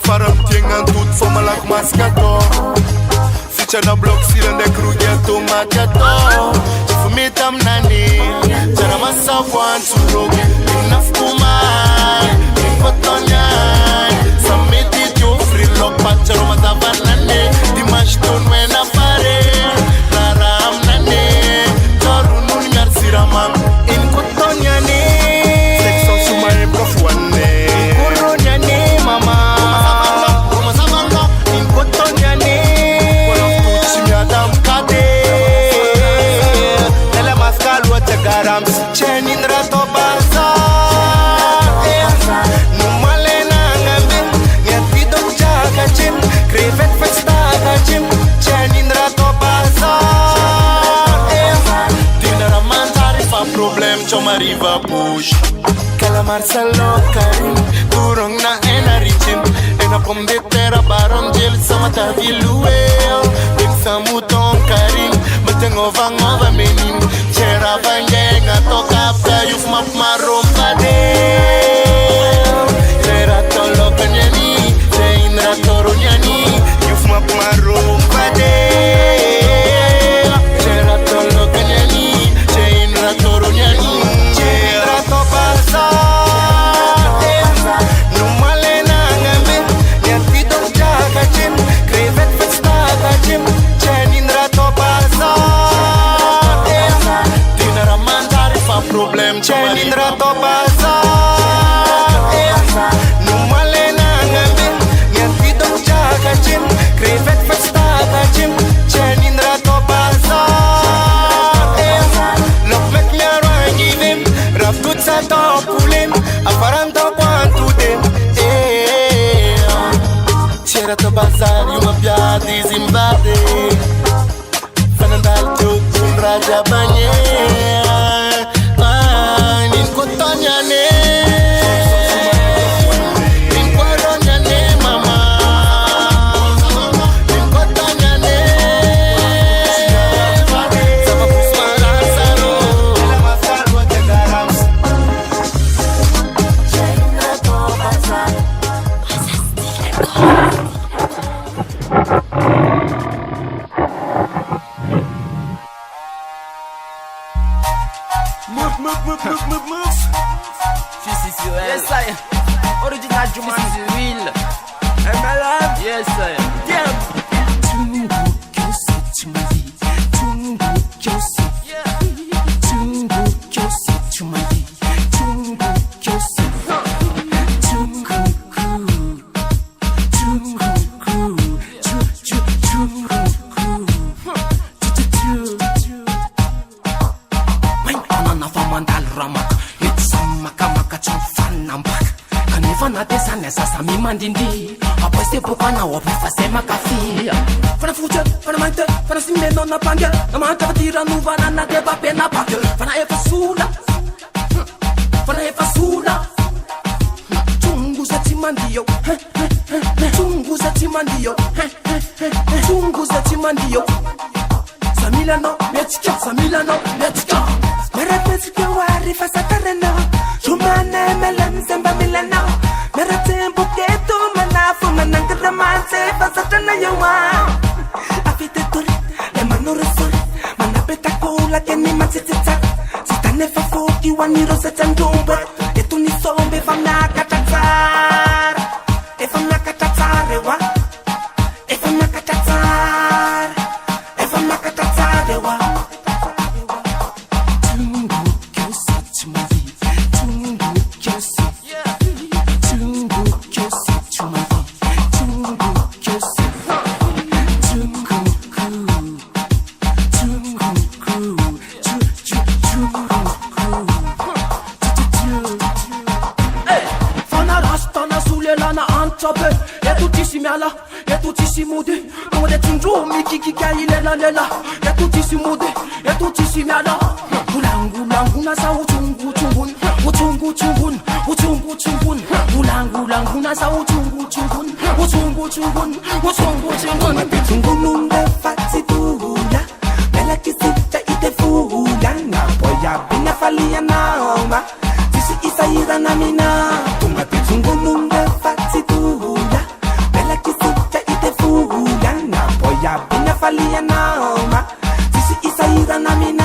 Speaker 1: Faram tiengan tut forma like mascato. Feature na block seal and the crew get to matato. For me tam nani, jana masa one to rock. Enough kuman, impotonya. Submit you free lock patro matavanane. Dimash ton wena pare, raram nane. Torunun yarsiramam, impotonya ne. Sexo sumare profuane. Kuronya ne mama. Chenin Rato Bazar.
Speaker 12: riva push. Calamar salo karim, turong na enarichim. Ena pom de terra baron gel sama ta vilueo. Big samuton karim, matengo vangova menim. Chera bangenga toka pa yuf map marom pade. Chera tolo kanyani, cheindra toronyani, yuf map marom pade. Chera tolo kanyani, cheindra toronyani. Problem Chenindra to bazar Numalena ngambi Nyanti dong jaga jim Krevet festa jim Chenindra to bazar Lok mek nyarangi vim Rap tut sa to pulim Aparan to kwantu dim Chera to bazar Yuma piadi Zimbabwe Fanandal tukun raja banye
Speaker 5: Yes, I original Juma Cyril. MLM. Yes, I damn. Tungu kyosi chumali. Tungu kyosi. Tungu kyosi chumali. Tungu kyosi. Tungu ku. Tungu ku. Tungu ku. Mein anana famandal ramak. Fana desa nessa sami mandindi Apoi se pupa na opi fase makafi Fana fuce, fana maite, fana simbe nona pange Na manta batira nuva na na deba pena pake Fana e fasula Fana e fasula Tungu za timandiyo Tungu za timandiyo Tungu za timandiyo Samila no, metika, Samila no, metika Meret metika wari fasa terreno Jumane melem semba milano Mera tempo que tu manafu mananga manse pasatana yawa Afite turi le mano resore manapeta kola que ni matsitsa Sitane fa foki waniro se tandumba etu ni sombe famna katatsar e famna katatsar wa e famna katatsar e famna katatsar wa Tungu kyosi chumali Tungu kyosi
Speaker 8: Ya tutissimi ala, ya tutissimi de Come de tunjo miki kika ilela lela Ya tutissimi de, ya tutissimi ala Ulangu langu na sa uchungu chungun Uchungu chungun, uchungu chungun Ulangu langu na sa uchungu chungun Uchungu chungun, uchungu chungun
Speaker 2: Chungu nunde fati tuya Bela kisita ite fuya Na poya bina falia naoma Tisi isa ira na mina Tunga chungu nunde fati tuya Bela kisita ite fuya Na poya bina falia naoma Tisi isa ira na mina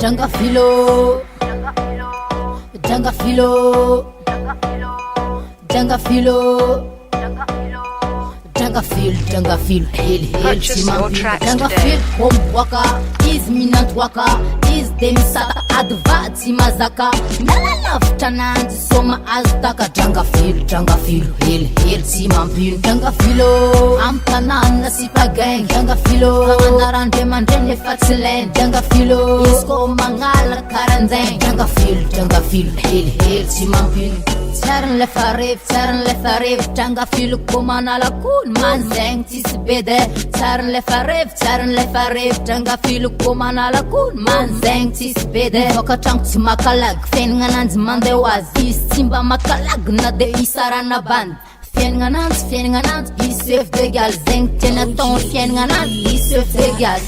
Speaker 10: Janga filo, Janga filo, Janga filo, Janga feel, hail, Simampi. Janga feel, home waka, is minant waka, is demisata advat simazaka. Nala tanan soma aztaka. Janga feel, hail, Simampi. Janga filo, amtanan sipa gang. Janga filo, anaran demandene fatsilen. Janga filo, isko mangala karanzeng. Janga feel, hail, Simampi. Turn left a rave, Janga feel kumana la kun man zeng tis bede. Turn left a rave, Janga feel kumana la kun man zeng tis bede. Hoka chang to makalag, fen ganans mande was is timba makalag na de isara na band. Fen ganans, isef de gal zeng tenaton fen ganans, isef de gal.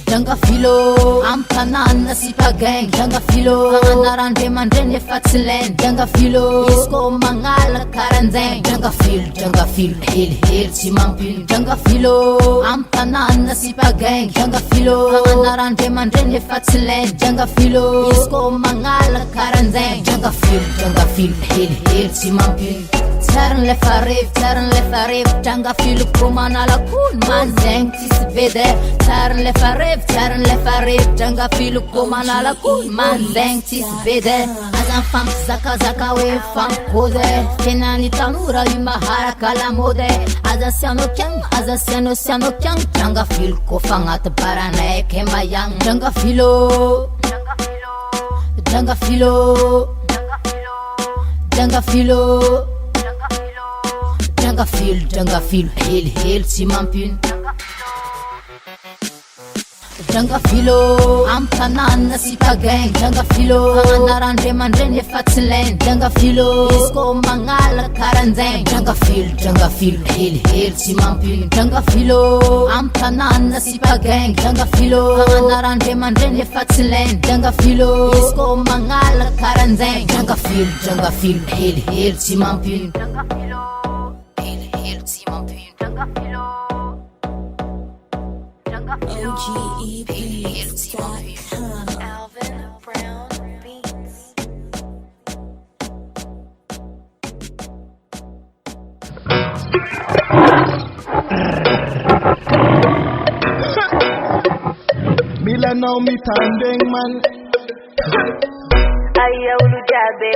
Speaker 10: Janga filo, amtanan sipa gang. Janga filo, anaran demandene fatsilen. Janga filo, isko mangala karanzeng. Janga feel, hail, Simampi. Janga filo, amtanan sipa gang. Janga filo, anaran demandene fatsilen. Janga filo, isko mangala karanzeng. Janga feel, hail, Simampi. Turn left a rave, Janga feel kumana la kun man zeng tis bede. Turn left a rave, Janga feel kumana la kun man zeng tis bede. Azan fam zaka we fam kode. Kenani tanura lima haraka la mode. Azasiano kyang, Janga feel kofangat barane kemayang. Janga filo, Janga filo, Janga filo. Janga feel, hail, Simampi. Janga filo, amtanan sipa gang. Janga filo, anaran demandene fatsilen. Janga filo, isko mangala karanzeng. Janga feel, hail, Simampi. Janga filo, amtanan sipa gang. Janga filo, anaran demandene fatsilen. Janga filo, isko mangala karanzeng. Janga feel, hail, Simampi.
Speaker 3: Alvin Brown Beats.
Speaker 12: Mila now me tandeng man.
Speaker 13: Aya ulujabe,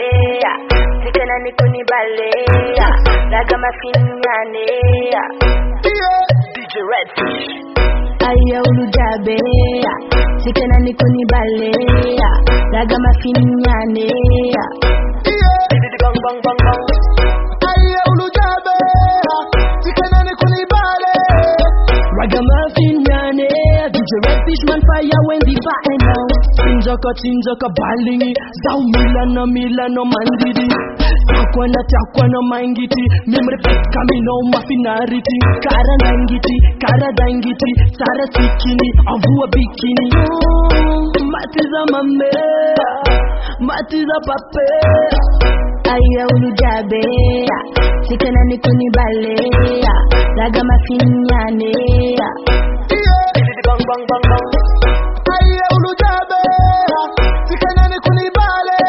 Speaker 13: sikana nikuni balea, laga mafinyane. DJ Redfish. Aya ulujabe, sikana nikuni balea, laga mafinyane. Bang bang bang bang.
Speaker 12: Aya ulujabe, sikana nikuni balea,
Speaker 13: laga mafinyane. DJ Redfish man fire when the fire now. Chinjaka balingi, zau milano mandidi. Takwana mangiti, mimre petka mino mafinariti. Kara dangiti, sara sikini, avua bikini. Matiza mame, matiza pape. Aya ulujabe, sikana nikuni balea, laga mafinyane. Bang bang bang bang.
Speaker 12: Aya ulujabe, sikana nikuni balea,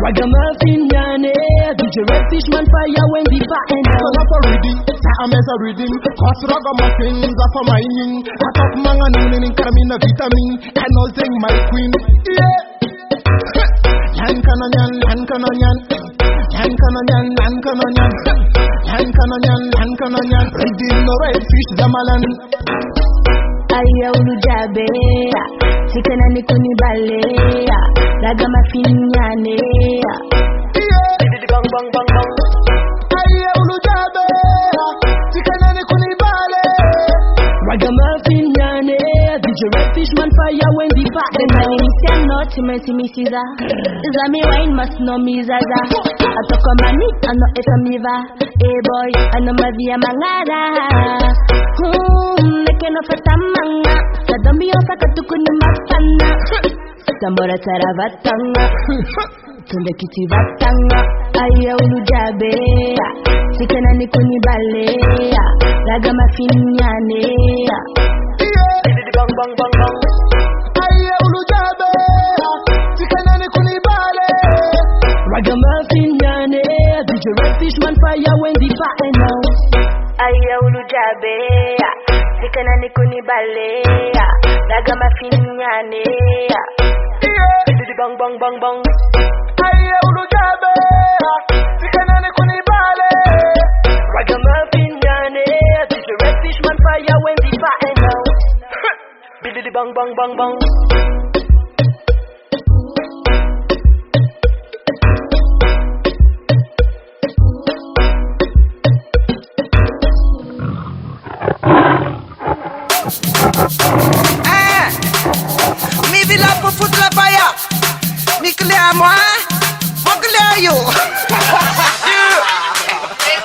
Speaker 13: laga mafinyane. DJ Redfish man fire when the fire now.
Speaker 12: So that's a reading, I'm as a reading. Cause ragamuffins are for mining. I talk manganin in caramina vitamin. And all thing my queen. Yeah. Yan kananyan. Reading no Redfish Zamalan.
Speaker 13: Aya ulujabe, sikana nikuni balea, laga mafinyane. Bang bang bang bang.
Speaker 12: Aya ulujabe, sikana nikuni balea,
Speaker 13: laga mafinyane. DJ Redfish man fire when the fire. Then not timesiza. Zami wine must know me zaza. Atoko mani ano etamiva. Hey boy, ano mavia mangara. Nekeno fatamanga. Sadambi osakatukuni mapana. Sambora taravatanga. Tunde kiti vatanga. Aya ulujabe, sikana nikuni balea, laga mafinyane. bang bang bang. Aye ulujabe, tikanani kunibale. Ragamuffin yane, DJ Redfish man fire when the fire now. Aye ulujabe, tikanani kunibale. Ragamuffin yane, bang bang bang bang. Aye ulujabe, tikanani kunibale. Ragamuffin yane, DJ Redfish man fire when the fire now. Biddy bang bang bang bang.
Speaker 14: Mi villa pour foutre la paille. Mi clé à moi, mon clé à you.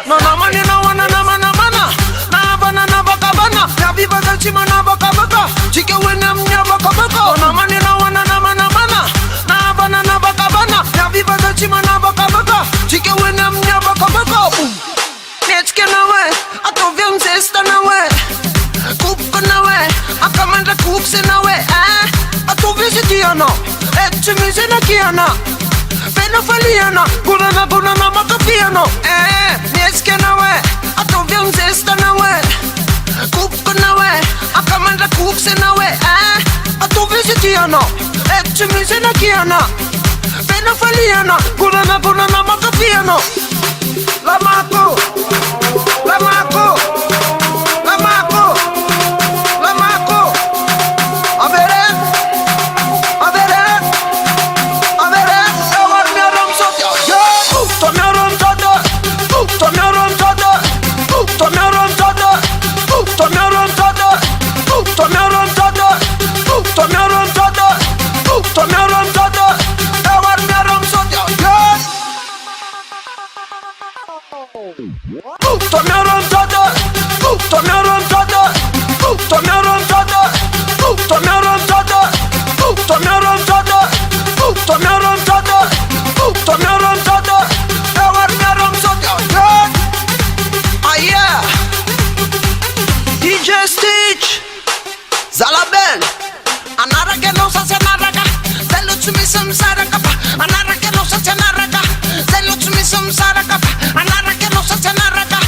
Speaker 14: No no money no wana na mana mana. Na bana na baka bana. Na viva del chima na baka baka. Chike wena mnya baka baka. No money no wana na mana mana. Na bana na baka bana. Na viva del chima na baka baka. Chike wena mnya baka baka. Nechke na we, ato vim zesta na we. Kup na we, akamanda kup se na we. Ato visitiana, etchimize na kiana. Fenofaliana, bunana makafiano. Nechke na we, ato vim zesta na we. Kup na we, akamanda kup se na we. Ato visitiana, etchimize na kiana. Fenofaliana, bunana makafiano. La Marco, La Marco, La Marco, La Marco. Avere, evar mi aram sotia. To mi aram tada, to mi aram tada, to mi aram tada, to mi aram tada, to mi aram tada, to mi aram tada, to mi aram tada. Evar mi aram sotia. To mi aram tada, to mi aram tada, to mi aram tada, to mi aram tada, to mi aram tada, to mi aram tada, to mi aram tada. Evar mi aram sotia. Ah yeah. DJ Stitch, Zalabel, anara que no se naraga, de lo chumi sam sarakapa, anara que no se naraga, de lo chumi sam sarakapa, anara que no se naraga,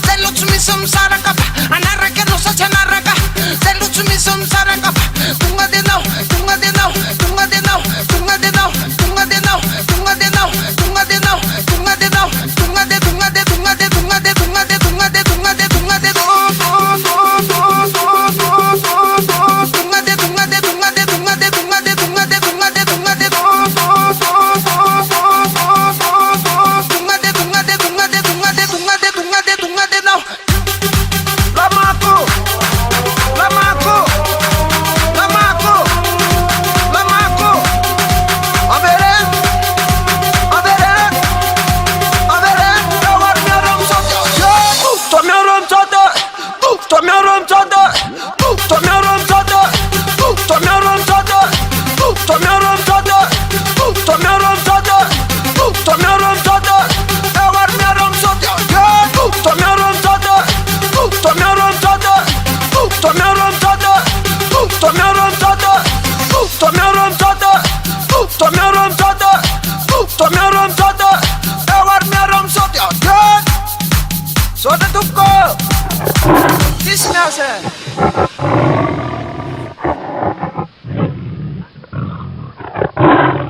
Speaker 14: de lo chumi sam sarakapa, anara que no se naraga, de lo chumi sam sarakapa. Tunga de now, tunga de now, tunga de now, tunga de now, tunga de now, tunga de now, tunga de now, tunga de now, tunga de tunga de tunga de tunga de tunga de tunga de tunga de tunga de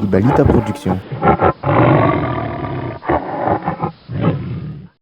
Speaker 15: Ibalita Production.